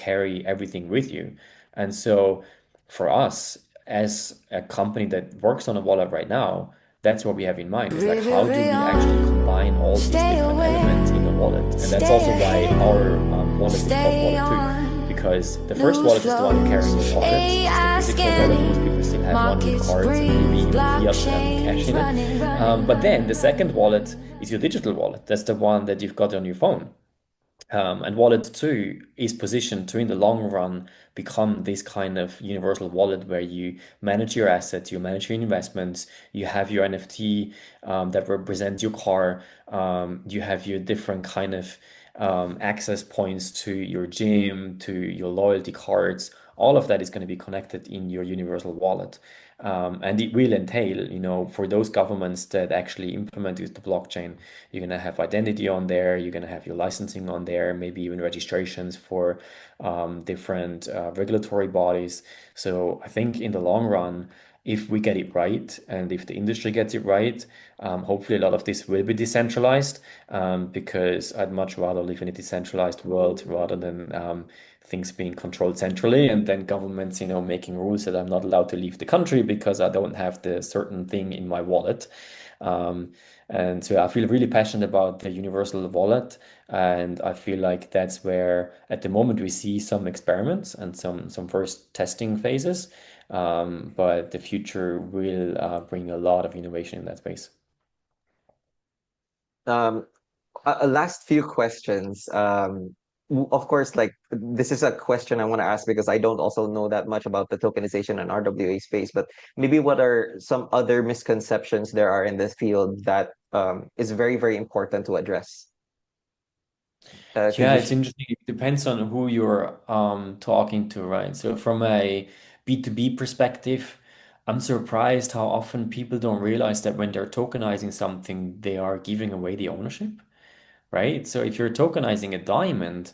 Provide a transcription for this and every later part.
carry everything with you. And so for us, as a company that works on a wallet right now, that's what we have in mind. Is like, how do we actually combine all these different elements in a wallet? And that's also why our wallet is called Wallet 2, because the first wallet is the one you carry in your pocket. It's the physical wallet. Most people still have one with cards and maybe even fiat cash in it. But then the second wallet is your digital wallet. That's the one that you've got on your phone. And Wallet 2 is positioned to, in the long run, become this kind of universal wallet where you manage your assets, you manage your investments, you have your NFT that represents your car, you have your different kind of access points to your gym, to your loyalty cards. All of that is going to be connected in your universal wallet. And it will entail, for those governments that actually implement the blockchain, you're going to have identity on there, you're going to have your licensing on there, maybe even registrations for different regulatory bodies. So I think in the long run, if we get it right and if the industry gets it right, hopefully a lot of this will be decentralized, because I'd much rather live in a decentralized world rather than things being controlled centrally and then governments, making rules that I'm not allowed to leave the country because I don't have the certain thing in my wallet. Um, and so I feel really passionate about the universal wallet, and I feel like that's where at the moment we see some experiments and some first testing phases. But the future will bring a lot of innovation in that space. Um, a last few questions. Of course, like this is a question I want to ask because I don't also know that much about the tokenization and RWA space, but maybe what are some other misconceptions there are in this field that is very, very important to address? Could Yeah, you it's interesting. It depends on who you're talking to, right? So from a B2B perspective, I'm surprised how often people don't realize that when they're tokenizing something, they are giving away the ownership, right? So if you're tokenizing a diamond,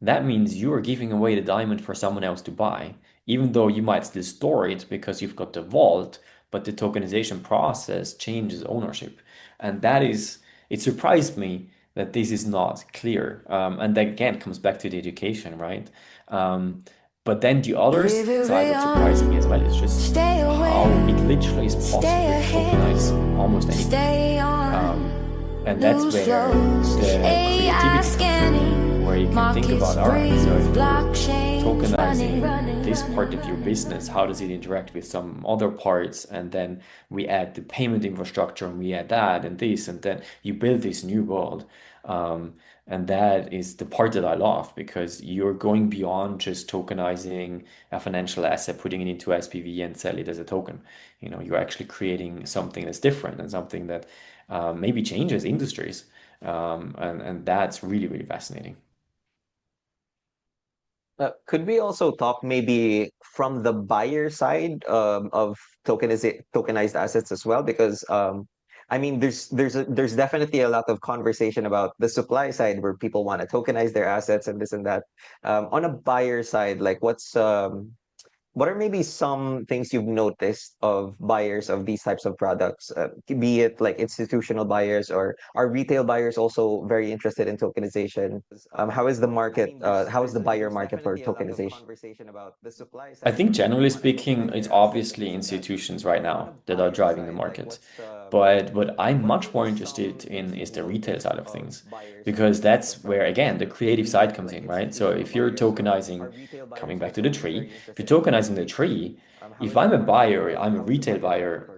that means you are giving away the diamond for someone else to buy, even though you might still store it because you've got the vault, but the tokenization process changes ownership. And it surprised me that this is not clear. And that again comes back to the education, right? Um, but then the other side that surprised me as well is just how it literally is possible to tokenize almost anything. And that's where the creativity comes in, where you can think about, all right, so if you're tokenizing this part of your business, how does it interact with some other parts? And then we add the payment infrastructure and we add that and this, and then you build this new world. Um, and that is the part that I love because you're going beyond just tokenizing a financial asset, putting it into SPV and sell it as a token. You're actually creating something that's different and something that maybe changes industries. And that's really, really fascinating. Could we also talk maybe from the buyer side of tokenized assets as well? Because I mean, there's definitely a lot of conversation about the supply side where people want to tokenize their assets and this and that. On a buyer side, like what are maybe some things you've noticed of buyers of these types of products, be it like institutional buyers or are retail buyers also very interested in tokenization? How is the market, how is the buyer market for tokenization? I think generally speaking, it's obviously institutions right now that are driving the market. But what I'm much more interested in is the retail side of things, because that's where, again, the creative side comes in, right? So if you're tokenizing, coming back to the tree, if you're tokenizing the tree, if I'm a buyer, I'm a retail buyer,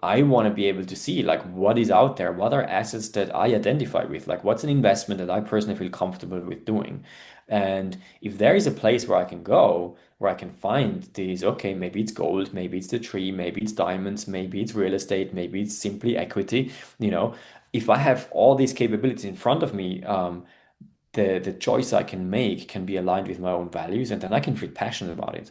I want to be able to see like what is out there, what are assets that I identify with, like what's an investment that I personally feel comfortable with doing. And if there is a place where I can go, where I can find these, okay, maybe it's gold, maybe it's the tree, maybe it's diamonds, maybe it's real estate, maybe it's simply equity, if I have all these capabilities in front of me, the choice I can make can be aligned with my own values, and then I can feel passionate about it.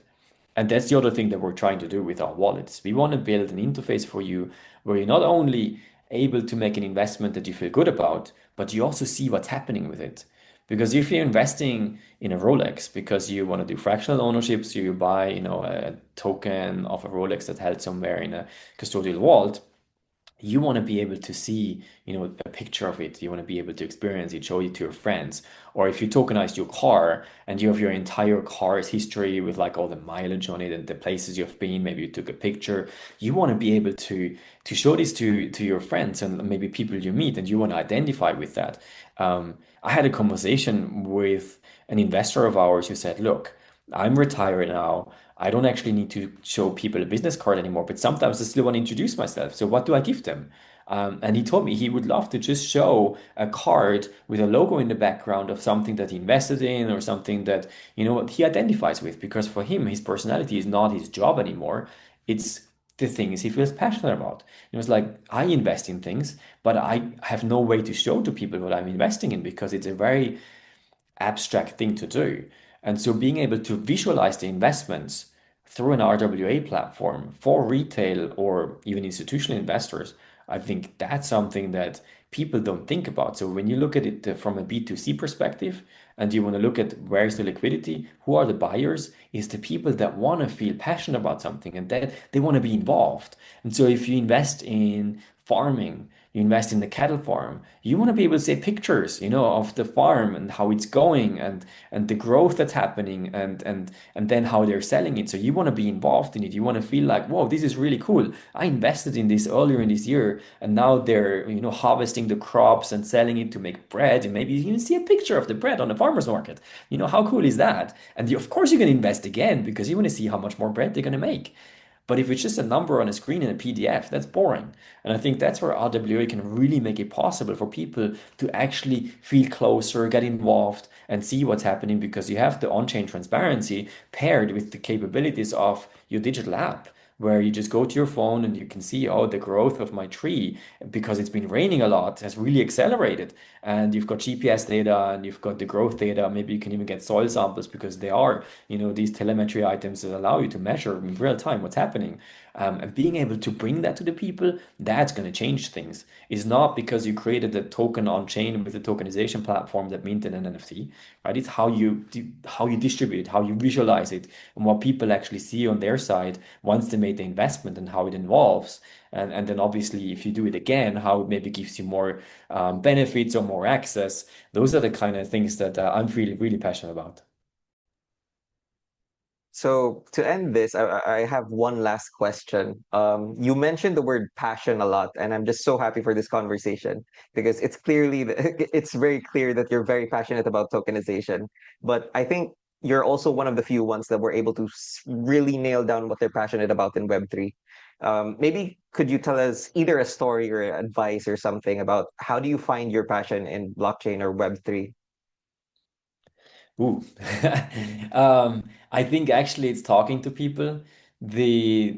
And that's the other thing that we're trying to do with our wallets. We want to build an interface for you where you're not only able to make an investment that you feel good about, but you also see what's happening with it. Because if you're investing in a Rolex because you want to do fractional ownership, so you buy, a token of a Rolex that's held somewhere in a custodial vault, you want to be able to see, a picture of it. You want to be able to experience it, show it to your friends. Or if you tokenize your car and you have your entire car's history with like all the mileage on it and the places you've been, maybe you took a picture, you want to be able to show this to your friends and maybe people you meet, and you want to identify with that. I had a conversation with an investor of ours who said, look, I'm retired now. I don't actually need to show people a business card anymore, but sometimes I still want to introduce myself. So what do I give them? And he told me he would love to just show a card with a logo in the background of something that he invested in or something that, he identifies with, because for him, his personality is not his job anymore. It's the things he feels passionate about. It's like I invest in things, but I have no way to show to people what I'm investing in because it's a very abstract thing to do. And so being able to visualize the investments through an RWA platform for retail or even institutional investors, I think that's something that people don't think about. So when you look at it from a B2C perspective and you want to look at where's the liquidity, who are the buyers, is the people that want to feel passionate about something and that they want to be involved. And so if you invest in farming, you invest in the cattle farm, you want to be able to see pictures, of the farm and how it's going and the growth that's happening and then how they're selling it. So you want to be involved in it. You want to feel like, whoa, this is really cool. I invested in this earlier in this year and now they're, harvesting the crops and selling it to make bread. And maybe you even see a picture of the bread on the farmer's market. How cool is that? And of course you're going to invest again because you want to see how much more bread they're going to make. But if it's just a number on a screen in a PDF, that's boring. And I think that's where RWA can really make it possible for people to actually feel closer, get involved, and see what's happening because you have the on-chain transparency paired with the capabilities of your digital app, where you just go to your phone and you can see, oh, the growth of my tree because it's been raining a lot has really accelerated. And you've got GPS data and you've got the growth data. Maybe you can even get soil samples because they are, these telemetry items that allow you to measure in real time what's happening. And being able to bring that to the people, that's going to change things. It's not because you created a token on chain with a tokenization platform that minted an NFT, right? It's how you distribute it, how you visualize it, and what people actually see on their side once they made the investment and how it involves. And then obviously, if you do it again, how it maybe gives you more benefits or more access. Those are the kind of things that I'm really, really passionate about. So to end this, I have one last question. You mentioned the word passion a lot, and I'm just so happy for this conversation because it's very clear that you're very passionate about tokenization. But I think you're also one of the few ones that were able to really nail down what they're passionate about in Web3. Maybe could you tell us either a story or advice or something about how do you find your passion in blockchain or Web3? Ooh. I think actually it's talking to people. The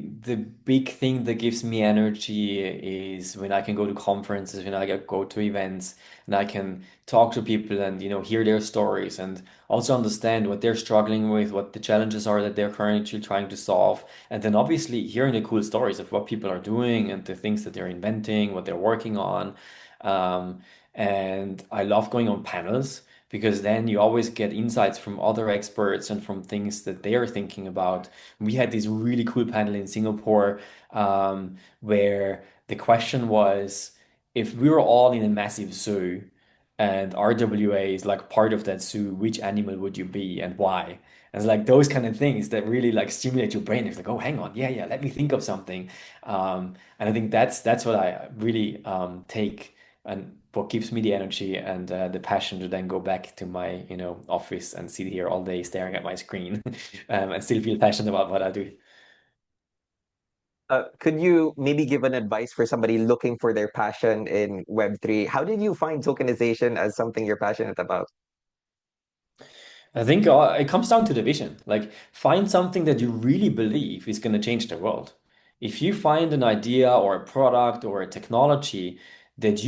big thing that gives me energy is when I can go to conferences, when I go to events, and I can talk to people and hear their stories and also understand what they're struggling with, what the challenges are that they're currently trying to solve, and then obviously hearing the cool stories of what people are doing and the things that they're inventing, what they're working on. Um, and I love going on panels because then you always get insights from other experts and from things that they are thinking about. We had this really cool panel in Singapore where the question was, if we were all in a massive zoo and RWA is like part of that zoo, which animal would you be and why? And it's like those kind of things that really like stimulate your brain. It's like, oh, hang on, yeah, let me think of something. And I think that's what I really take and what gives me the energy and the passion to then go back to my office and sit here all day staring at my screen and still feel passionate about what I do. Could you maybe give an advice for somebody looking for their passion in Web3? How did you find tokenization as something you're passionate about? I think it comes down to the vision. Like, find something that you really believe is going to change the world. If you find an idea or a product or a technology that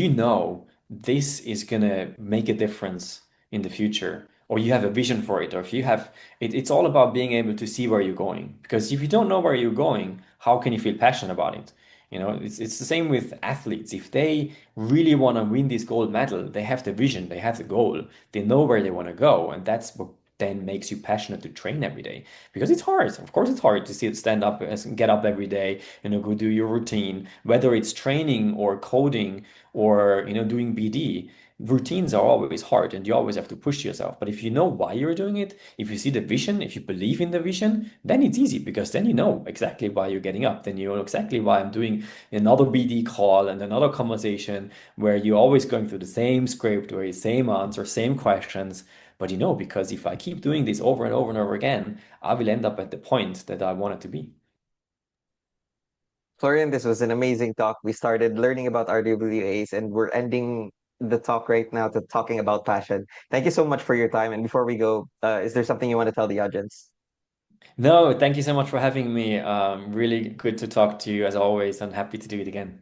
this is going to make a difference in the future, or you have a vision for it, or if you have it's all about being able to see where you're going. Because if you don't know where you're going, how can you feel passionate about it? It's the same with athletes. If they really want to win this gold medal, they have the vision, they have the goal, they know where they want to go, and that's what then makes you passionate to train every day. Because it's hard. Of course, it's hard to stand up and get up every day, go do your routine, whether it's training or coding or, doing BD. Routines are always hard and you always have to push yourself. But if you know why you're doing it, if you see the vision, if you believe in the vision, then it's easy because then you know exactly why you're getting up. Then you know exactly why I'm doing another BD call and another conversation where you're always going through the same script or the same answer, same questions. But because if I keep doing this over and over and over again, I will end up at the point that I want it to be. Florian, this was an amazing talk. We started learning about RWAs and we're ending the talk right now to talking about passion. Thank you so much for your time. And before we go, is there something you want to tell the audience? No, thank you so much for having me. Really good to talk to you as always. I'm happy to do it again.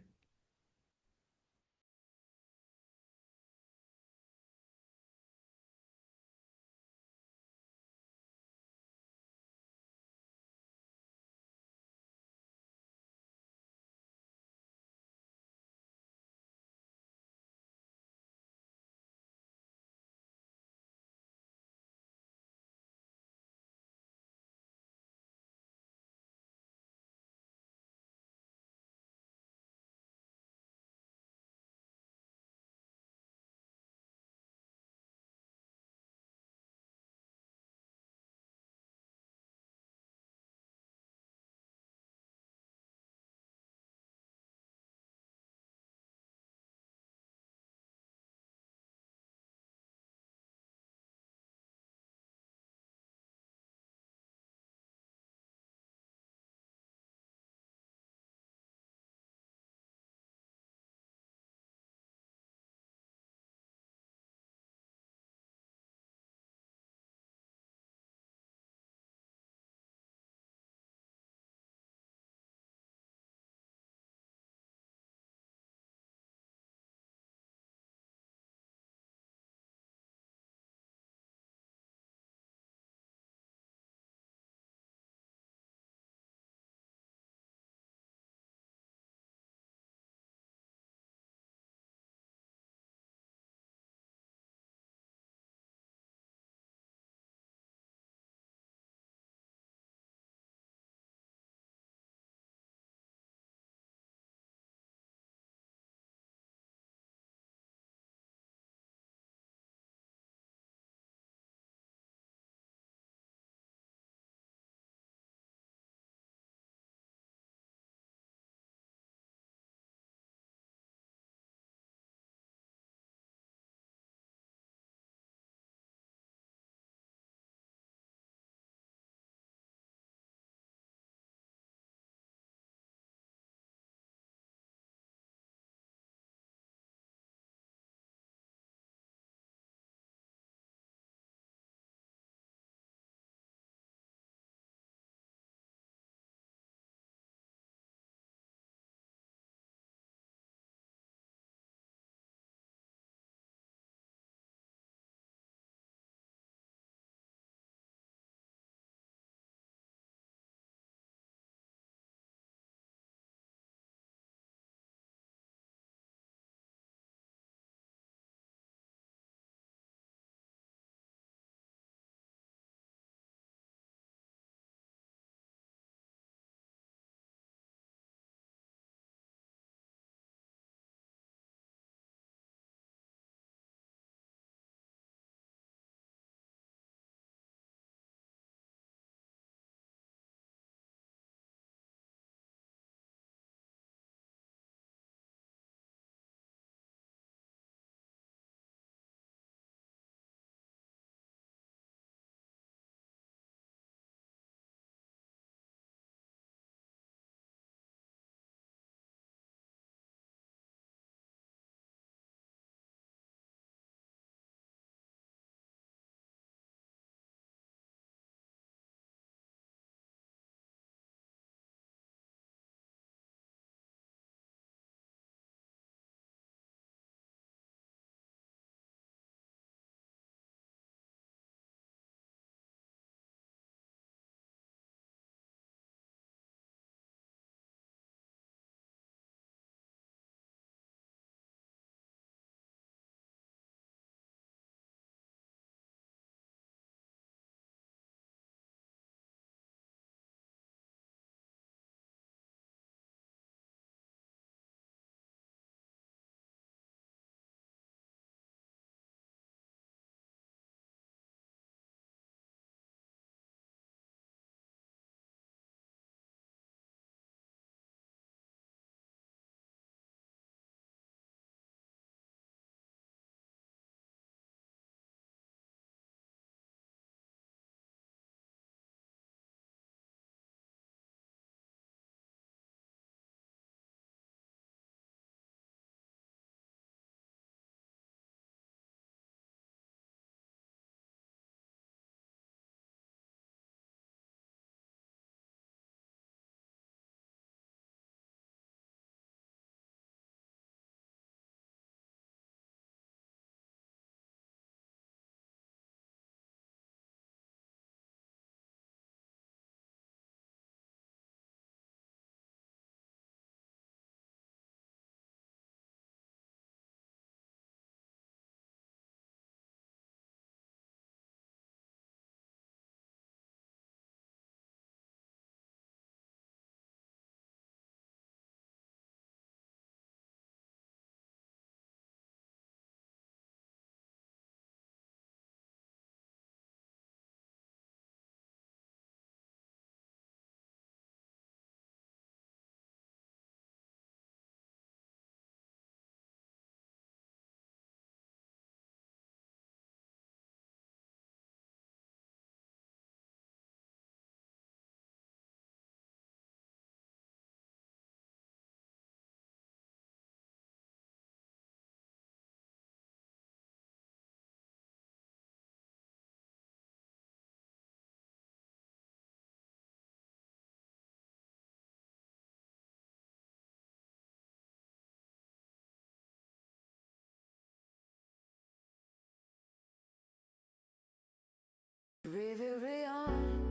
Reverion,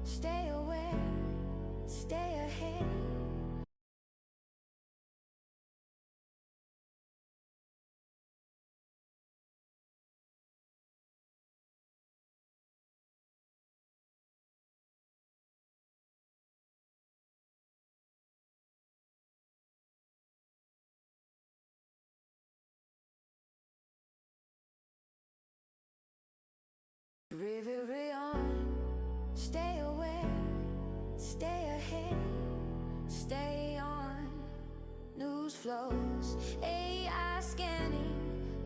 stay aware, stay ahead. Reverion, stay aware, stay ahead, stay on. News flows, AI scanning,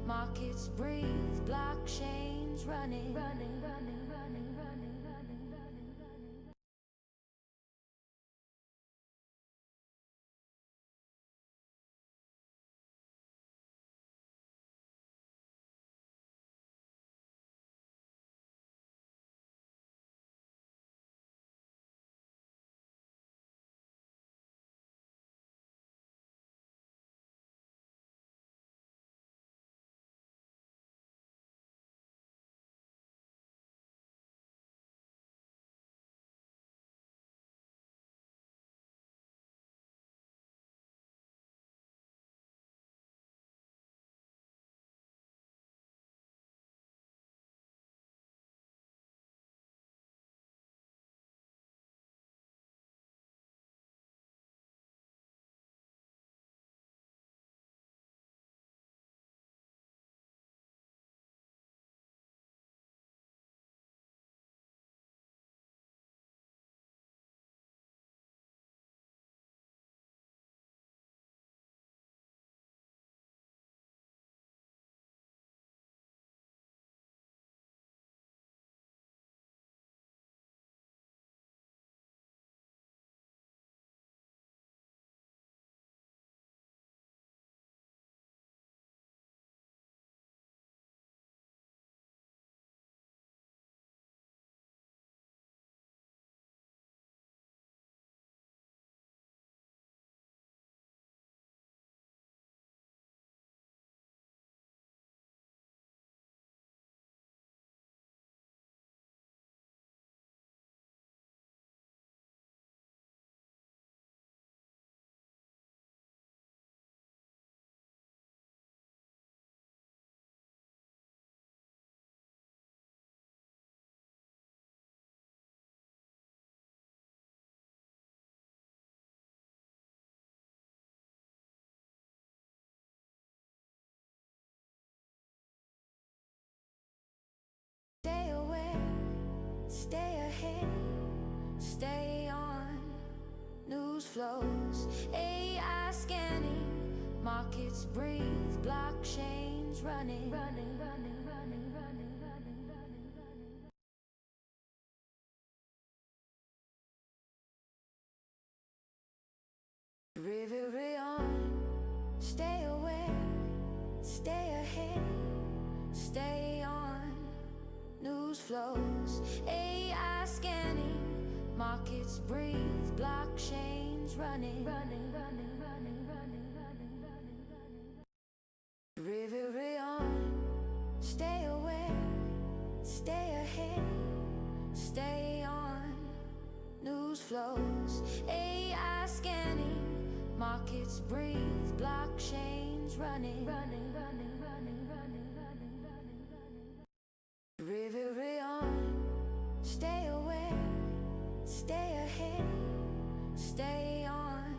markets breathe, blockchains running, running, running, running, running, running, running, running. Stay aware, stay ahead, stay on. News flows, AI scanning, markets breathe, blockchains running, running, running, running, running, running, running, running. Reverion, stay aware, stay ahead, stay on. News flows, AI scanning, markets breathe, blockchains running, running, running, running, running, running, running, running. Reverion, stay aware, stay ahead, stay on. News flows, AI scanning, markets breathe, blockchains running, running, running, running, running, running, running, running. Reverion, stay aware, stay ahead, stay on.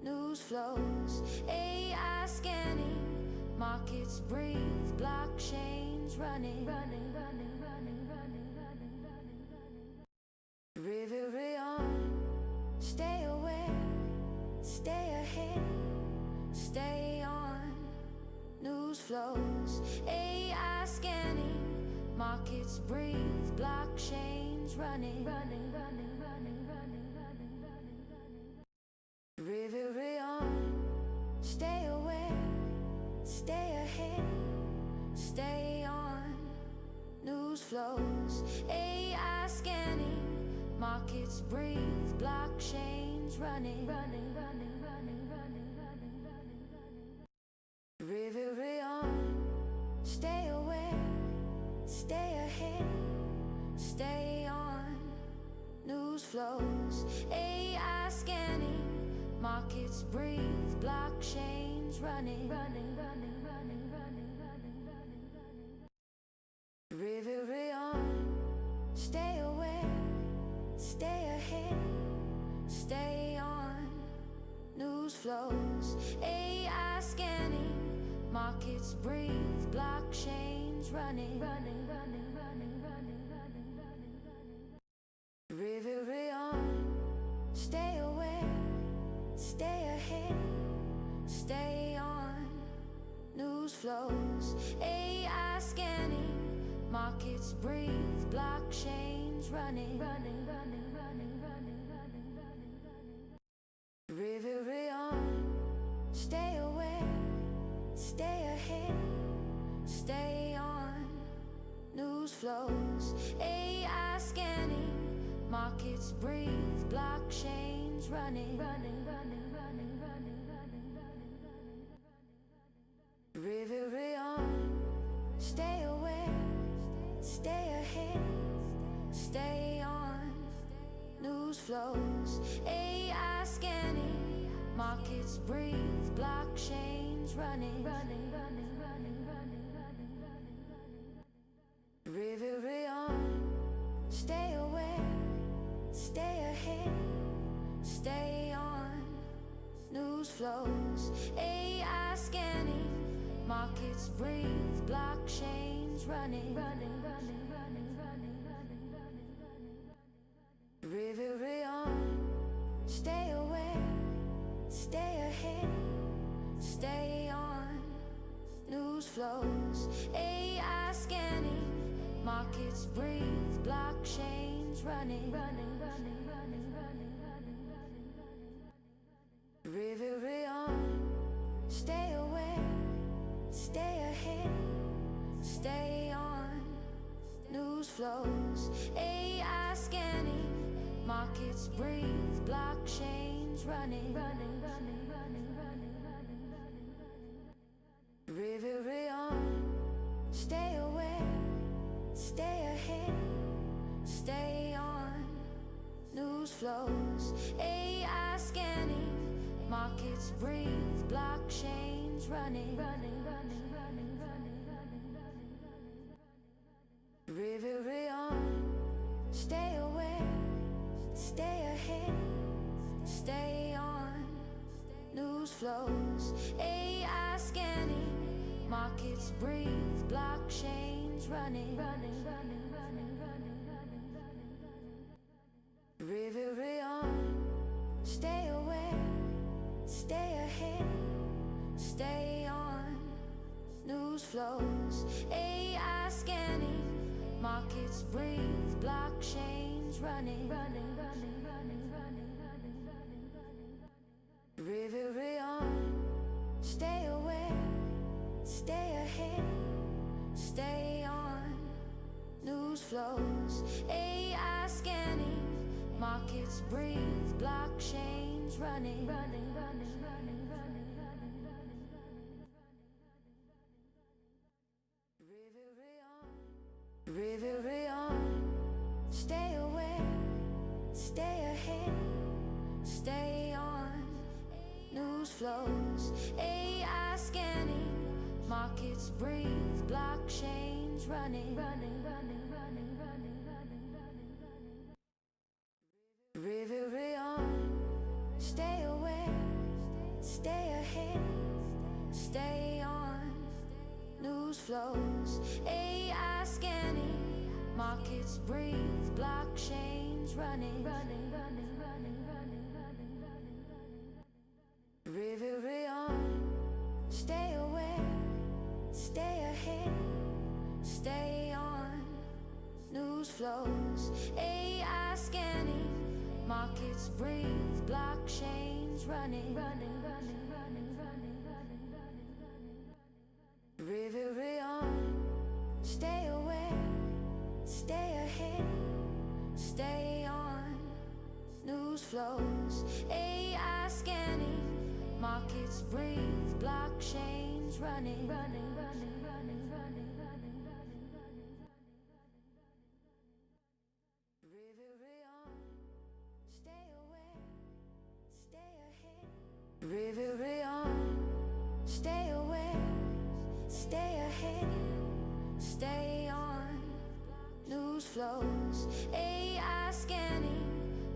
News flows, AI scanning, markets breathe, blockchains running, running, running, running, running, running, running, running. Reverion, stay aware, stay ahead, stay on. News flows, AI scanning, markets breathe, blockchains running, running, running, running, running, running, running, running. Reverion, stay aware, stay ahead, stay on. News flows, AI scanning, markets breathe, blockchains running, running, running, running, running, running, running, running. Reverion, stay aware, stay ahead, news flows, AI scanning, markets breathe, blockchains running, running, running, running, running, running, running, running. Reverion, stay aware, stay ahead, stay on. News flows, AI scanning, markets breathe, blockchains running, running, running, running, running, running, running, running. Reverion, stay aware, stay ahead, stay on. News flows, AI scanning, markets breathe, blockchains running, running, running, running, running, running, running, running. Reverion, stay aware, stay ahead, stay on. News flows, AI scanning, markets breathe, blockchains running, running, running, running, running, running, running, running, running. Reverion, stay aware, stay ahead, stay on. News flows, AI scanning, markets breathe, blockchains running, running, running, running, running, running, running, running. Reverion, stay aware, stay ahead, stay on. News flows, AI scanning, markets breathe, blockchains running, running, running, running, running, running, running, running. Reverion, stay aware, stay ahead, stay on. News flows, AI scanning, markets breathe, blockchains running, running, running, running, running, running, running, running. Reverion, stay aware, stay ahead, stay on. News flows, AI scanning, markets breathe, blockchains running, running, running, running, running, running, running. Reverion, stay aware, stay ahead, stay on. News flows, AI scanning, markets breathe, blockchains running, running, running, running, running, running, running, running. Reverion, stay aware, stay ahead, stay on. News flows, AI scanning, markets breathe, blockchains running, running, running, running, running, running, running, running. Reverion, stay aware, stay ahead, stay on. News flows, AI scanning, markets breathe, blockchains running, running, running, running, running, running, running, running. Reverion, stay aware, stay ahead, stay on. News flows, AI scanning, markets breathe, blockchains running, running, running, running, running, running, running, running. Reverion, stay aware, stay ahead, stay on. News flows, AI scanning, markets breathe, blockchains running, running, running, running, running, running, running, running. Reverion, stay aware, stay ahead, stay on. News flows, AI scanning, markets breathe, blockchains running, running, running, running, running, running, running, running. Reverion, stay aware, stay ahead, stay on. News flows, AI scanning, markets breathe, blockchains running, running, running, running, running, running, running, running. Reverion, stay aware, stay ahead, stay on. News flows, AI scanning, markets breathe, blockchains running, running, running, running, running, running, running, running, running. Reverion, Reverion, stay aware, stay ahead, stay on. News flows, AI scanning,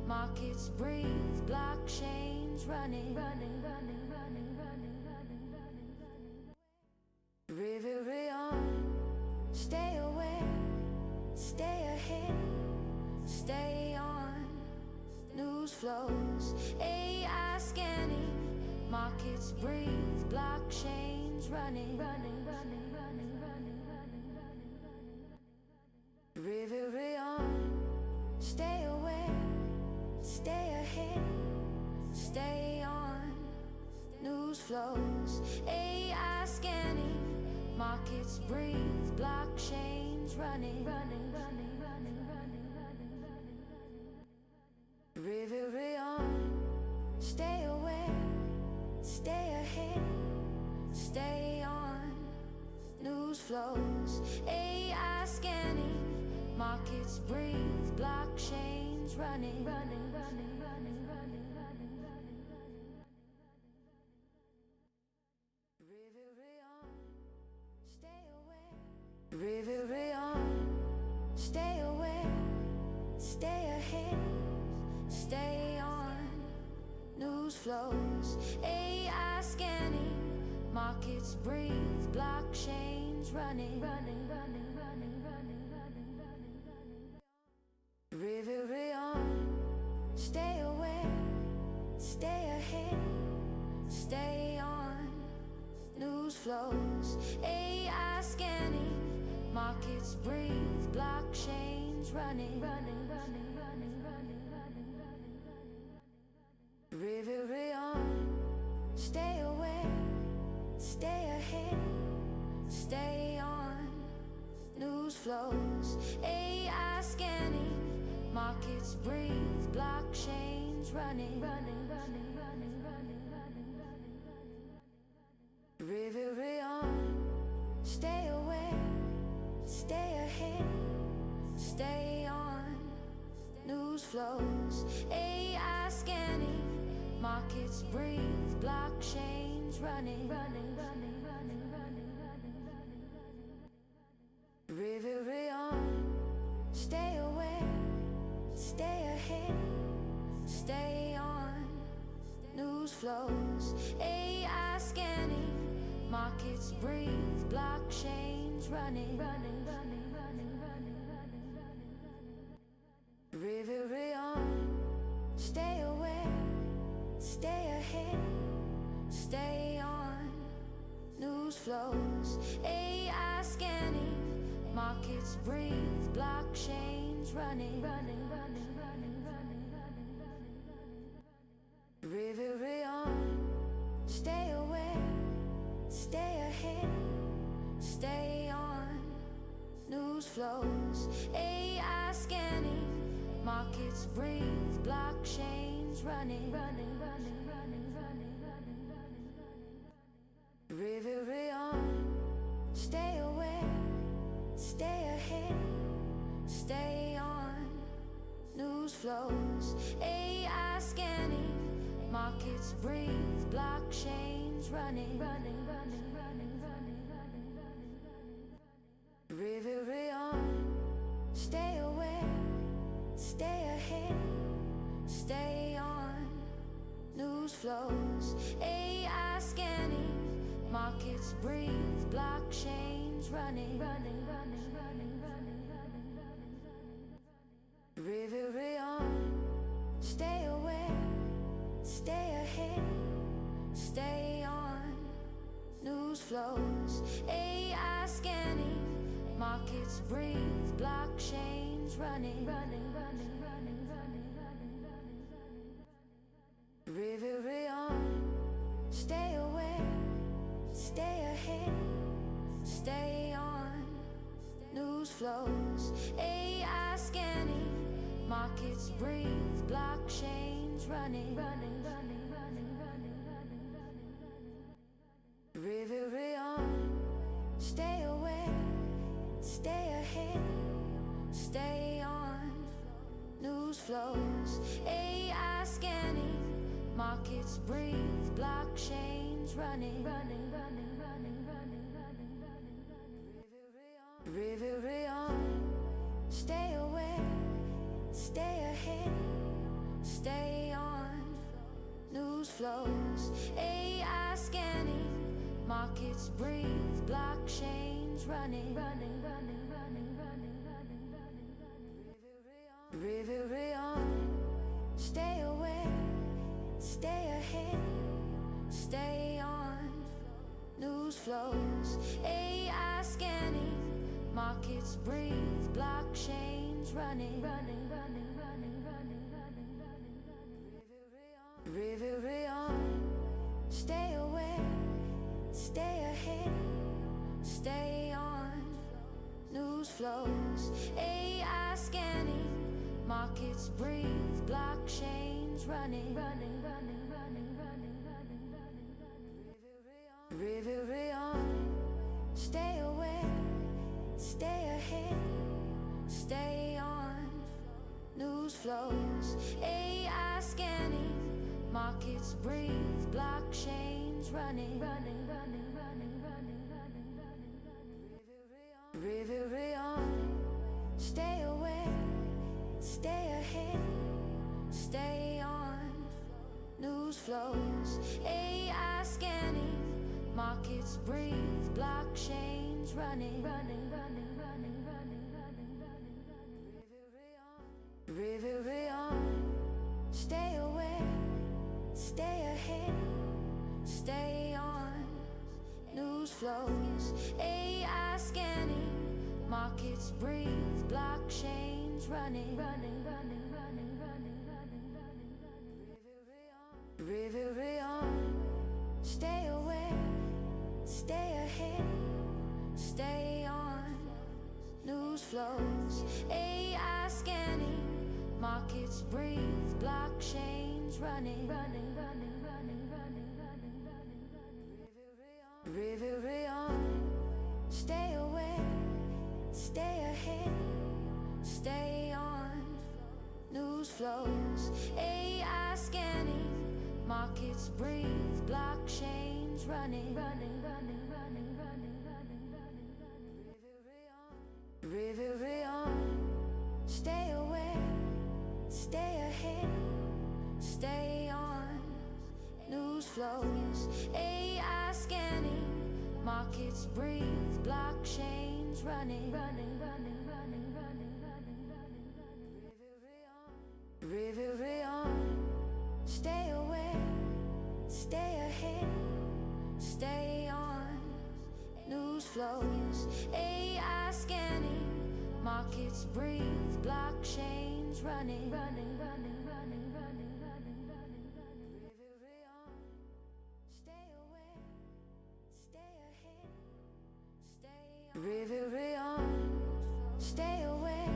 markets breathe, blockchains running. Reverion, stay aware, stay ahead, stay on. News flows, AI scanning, markets breathe, blockchains running. Reverion, stay aware, stay ahead, stay on. News flows, AI scanning, markets breathe, blockchains running. Reverion, stay aware, stay ahead, stay on. News flows, AI scanning, markets breathe, blockchains running. Reverion, stay aware. Reverion, stay aware, stay ahead, stay on. News flows, AI scanning, markets breathe, blockchains running. Reverion, stay aware, stay ahead, stay on. News flows, AI scanning, markets breathe, blockchains running. Reverion, stay aware, stay ahead, stay on. News flows, AI scanning, markets breathe, blockchains running. Reverion, stay aware, stay ahead, stay on. News flows, AI scanning, markets breathe, blockchains running. Reverion, stay aware, stay ahead, stay on. News flows, AI scanning, markets breathe, blockchains running. Reverion, stay aware, stay ahead, stay on. News flows, AI scanning, markets breathe, blockchains running. Reverion, stay aware, stay ahead, stay on. News flows, AI scanning, markets breathe, blockchains running. Reverion, stay aware, stay ahead, stay on. News flows, AI scanning, markets breathe, blockchains running. Reverion, stay aware, stay ahead, stay on. News flows, AI scanning, markets breathe, blockchains running. Reverion, stay aware, stay ahead, stay on. News flows, AI scanning, markets breathe, blockchains running. Reverion, stay aware, stay ahead, stay on. News flows, AI scanning, markets breathe, blockchains running. Reverion, stay aware, stay ahead, stay on. News flows, AI scanning, markets breathe, blockchains running, running, running, running, running, running, running, running. Reverion, stay aware, stay ahead, stay on. News flows, AI scanning, markets breathe, blockchains running, running, running, running, running, running, running, running. Reverion, stay aware, stay ahead, stay on. News flows, AI scanning, markets breathe, blockchains running, running, running, running, running, running, running, running. Reverion, stay aware, stay ahead, stay on. News flows, AI scanning, markets breathe, blockchains running, running, running, running, running, running, running, running. Reverion, stay aware, stay ahead, stay on. News flows, AI scanning, markets breathe, blockchains running, running, running, running, running, running, running, running. Reverion, stay aware, stay ahead, stay on. News flows, AI scanning, markets breathe, blockchains running, running, running, running, running, running, running, running. Reverion, stay aware, stay ahead, stay on. News flows, AI scanning, markets breathe, blockchains running, running, running, running, running, running, running, running. Reverion, stay aware, stay ahead, stay on. News flows, AI scanning, markets breathe, blockchains running, running, running, running, running, running, running, running. Reverion, stay aware, stay ahead, stay on. News flows, AI scanning, markets breathe, blockchains running, running, running, running, running, running, running, running. Reverion, stay aware, stay ahead, stay on. News flows, AI scanning, markets breathe, blockchains running, running, running, running, running, running, running, running. Reverion, stay aware, stay ahead, stay on. News flows, AI scanning, markets breathe, blockchains running, running, running, running, running, running, running, running. Stay aware, stay ahead, stay on. Reverion, stay aware,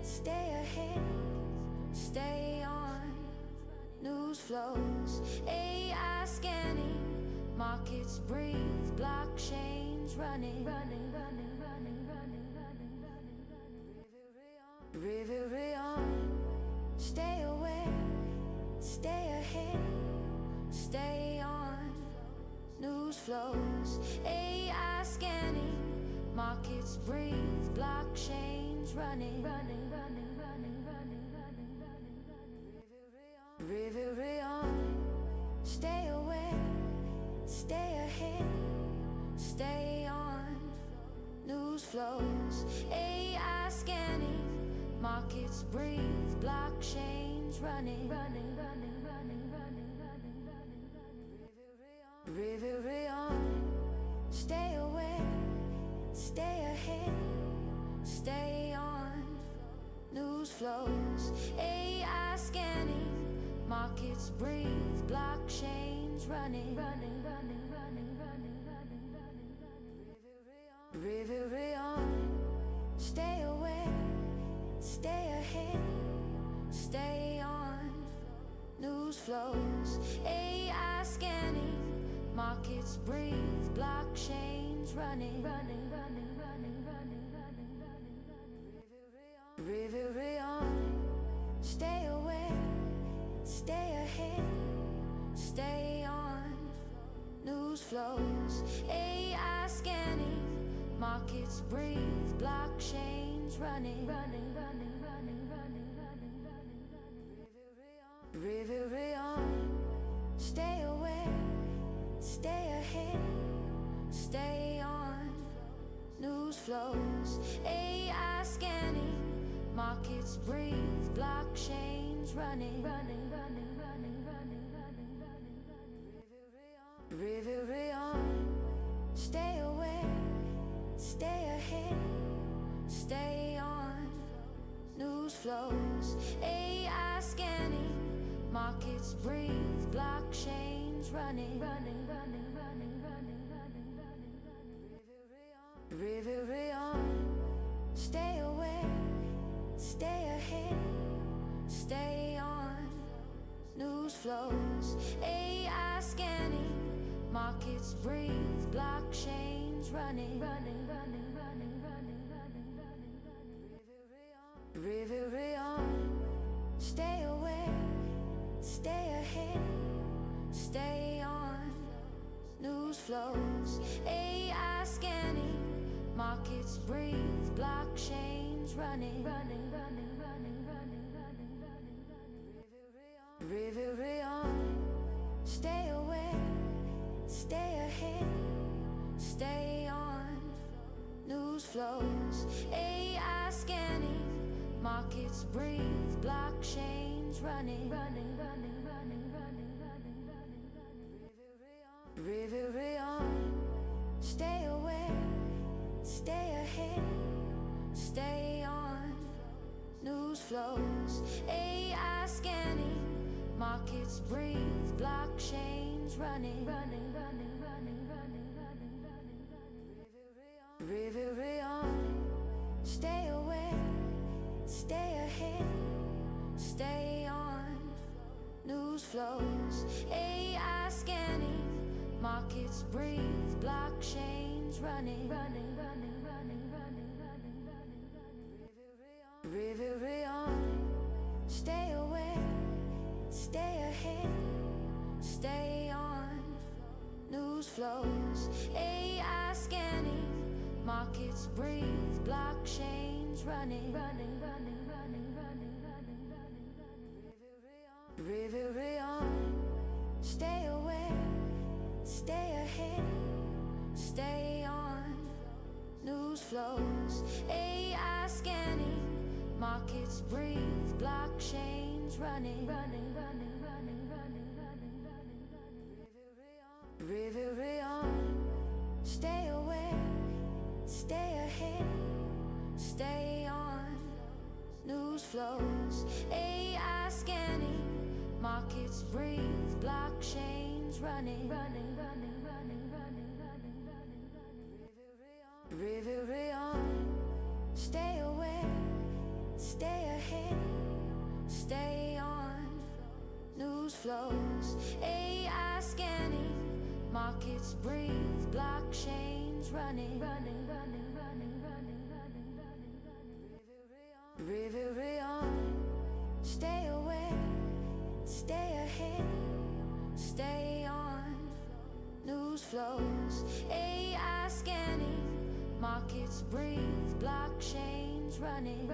stay ahead, stay on. News flows, AI scanning, markets breathe, blockchains running, running, running, running, running, running, running, running. Reverion, stay aware, stay ahead, stay on. News flows, AI scanning, markets breathe, blockchains running, running, running, running, running, running, running, running. Reverion, stay aware, stay ahead, stay on. News flows, AI scanning, markets breathe, blockchains running, running, running, running, running, running, running, running. Reverion, stay aware, stay ahead, stay on. News flows, AI scanning, markets breathe, blockchains running, running, running, running, running, running, running, running. Reverion, stay aware, stay ahead, stay on. News flows, AI scanning, markets breathe, blockchains running, running, running, running, running, running, running, running. Reverion, stay aware, stay ahead, news flows, AI scanning, markets breathe, blockchains running. Reverion, stay aware, stay ahead, stay on. News flows, AI scanning, markets breathe, blockchains running. Reverion, stay aware, stay ahead, stay on. News flows, AI scanning, markets breathe, blockchains running. Reverion, stay aware, stay ahead, stay on. News flows, AI scanning, markets breathe, blockchains running. Reverion, stay aware, stay ahead, stay on. News flows, AI scanning, markets breathe, blockchains running. Reverion, stay aware, stay ahead, stay on. News flows, AI scanning, markets breathe, blockchains running. Reverion, stay aware, stay ahead, stay on. News flows, AI scanning, markets breathe, blockchains running. Reverion, stay aware, stay ahead, stay on. News flows, AI scanning, markets breathe, blockchains running. Reverion, stay aware, stay ahead, stay on. News flows, AI scanning, markets breathe, blockchains running. Reverion, stay aware, stay ahead, stay on. News flows, AI scanning, markets breathe, blockchains running. Reverion, stay aware, stay ahead, stay on. News flows, AI scanning, markets breathe, blockchains running. Reverion, stay aware, stay ahead, stay on. News flows, AI scanning, markets breathe, blockchains running. Reverion, stay aware, stay ahead, stay on. News flows, AI scanning, markets breathe, blockchains running.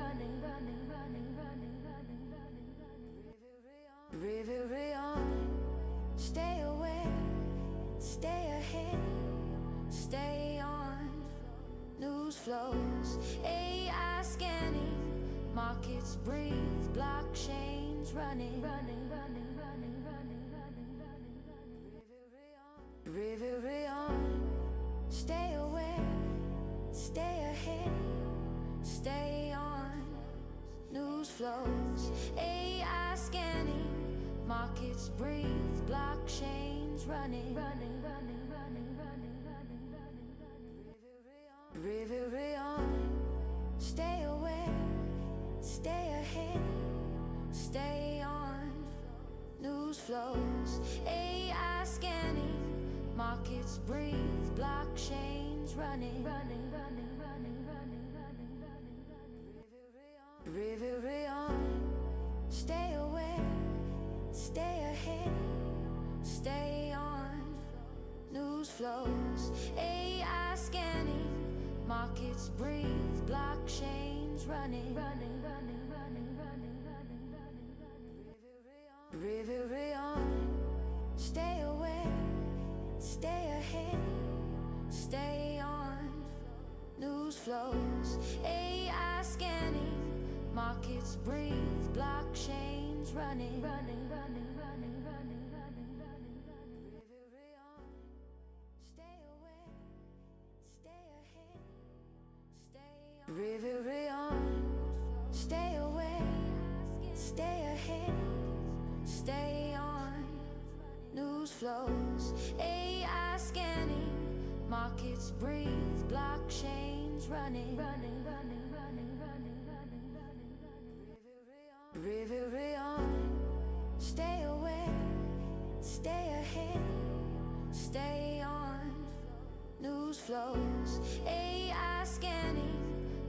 Reverion, stay aware, stay ahead, stay on. News flows, AI scanning, markets breathe, blockchains running. Reverion, stay aware, stay ahead, stay on. News flows, AI scanning, markets breathe, blockchains running. Reverion, stay aware, stay ahead, stay on. News flows, AI scanning, markets breathe, blockchains running. Reverion, stay aware, stay ahead, stay on. News news flows, AI scanning, markets breathe, blockchains running. Reverion, stay aware, stay ahead, stay on. News flows, AI scanning, markets breathe, blockchains running. Reverion, stay aware, stay ahead, stay on. Reverion, stay aware, stay ahead, stay on. News flows, AI scanning, markets breathe, blockchains running. Reverion, stay aware, stay ahead, stay on. News flows, AI scanning,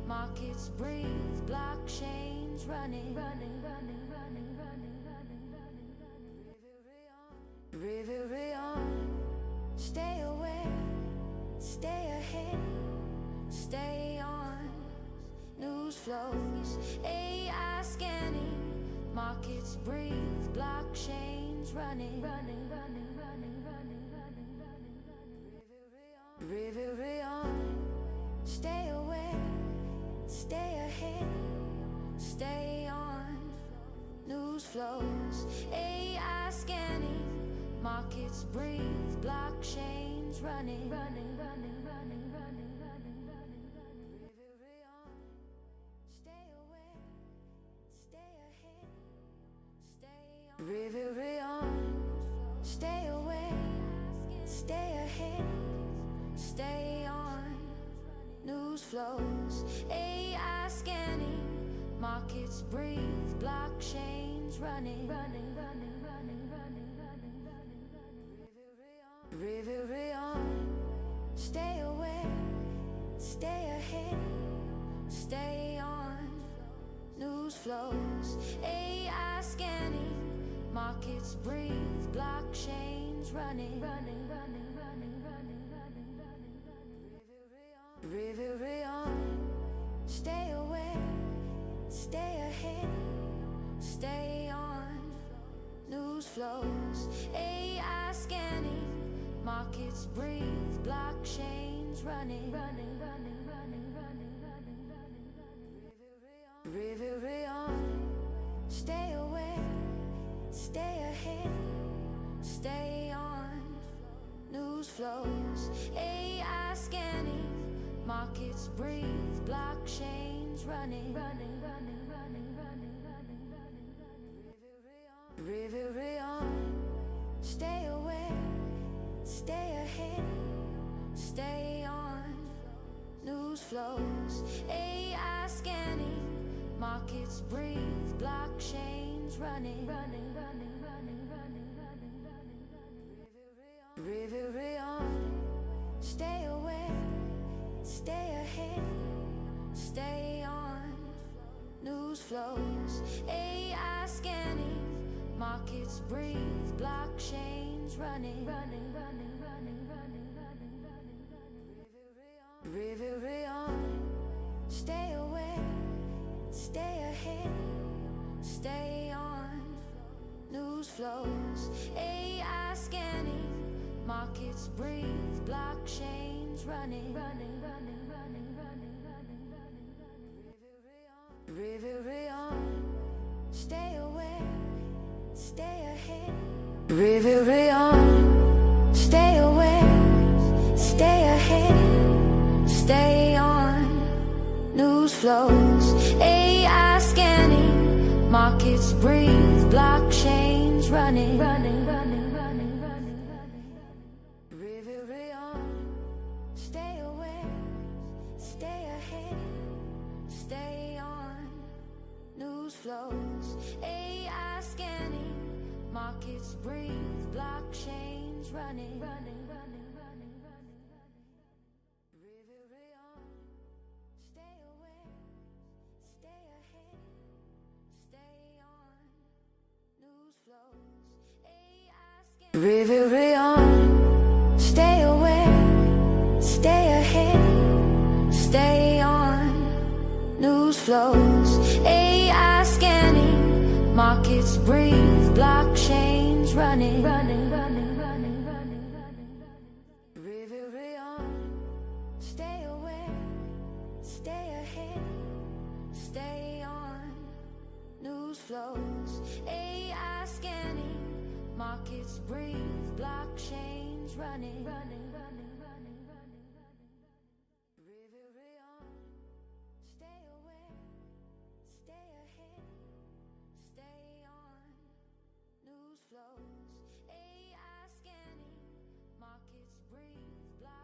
markets breathe, blockchains running. Reverion, stay aware, stay ahead, stay on. News flows, AI scanning, markets breathe, blockchains running. Reverion, stay aware, stay ahead, stay on. News flows, AI scanning, markets breathe, blockchains running. Reverion, stay aware, stay ahead, stay on. News flows, AI scanning, markets breathe, blockchains running. Reverion, stay aware, stay ahead, stay on. News flows, AI scanning, markets breathe, blockchains running. Reverion, stay aware, stay ahead, stay on. News flows, AI scanning, markets breathe, blockchains running. Reverion, stay aware, stay ahead, stay on. News flows, AI scanning, markets breathe, blockchains running. Reverion, stay aware, stay ahead, stay on. News flows, AI scanning, markets breathe, blockchains running. Reverion, stay aware, stay ahead, stay on. News flows, AI scanning, markets breathe, blockchains running. Reverion, stay aware, stay ahead, stay on. News flows, AI scanning, markets breathe, blockchains running. Reverion, stay aware, stay ahead. Reverion, stay aware, stay ahead, stay on. News flows, AI scanning, markets breathe, blockchains running. Reverion, stay aware, stay ahead, stay on. News flows, AI scanning, markets breathe, blockchains running. Reverion, stay aware, stay ahead, stay on. News flows, AI scanning. Reverion, stay aware. markets breathe, blockchains running. Reverion, stay aware, stay ahead, stay on. News flows, AI scanning, markets breathe, blockchains running. Reverion, stay aware, stay ahead, stay on. News flows, AI scanning, markets breathe, blockchains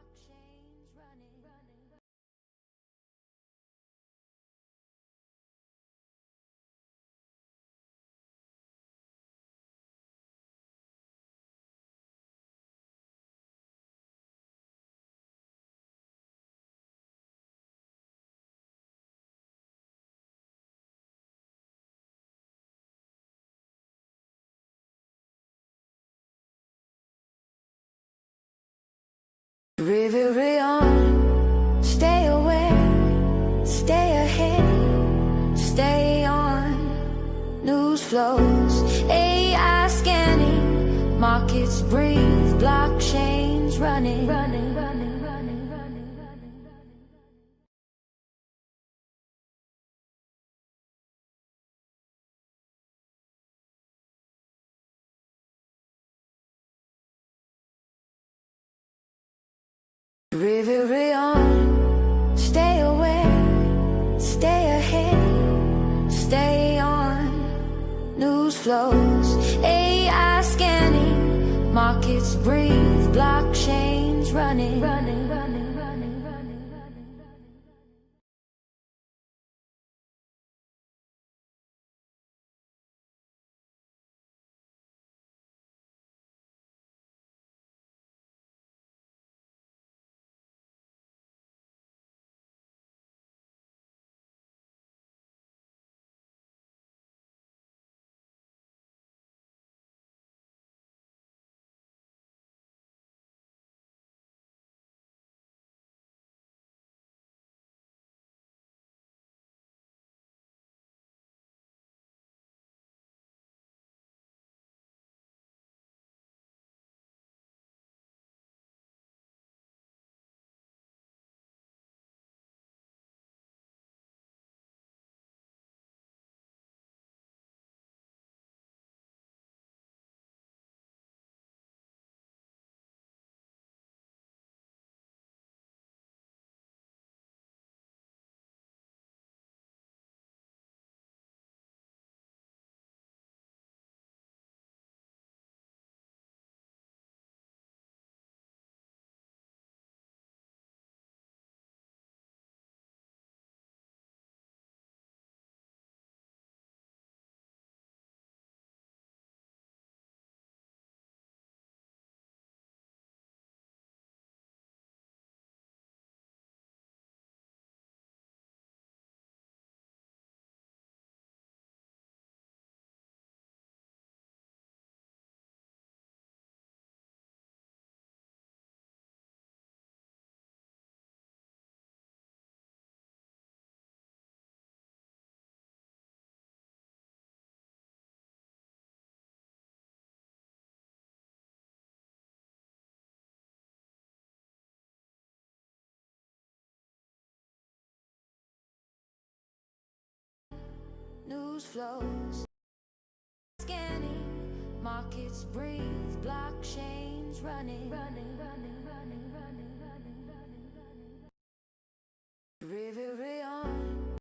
running. Reverion, stay aware, stay ahead, stay on. News flows, AI scanning, markets breathe, blockchains running. Reverion, stay aware, stay ahead, stay on. News flows, AI scanning, markets breathe, blockchains running. News flows, scanning, markets breathe, blockchains running. Reverion.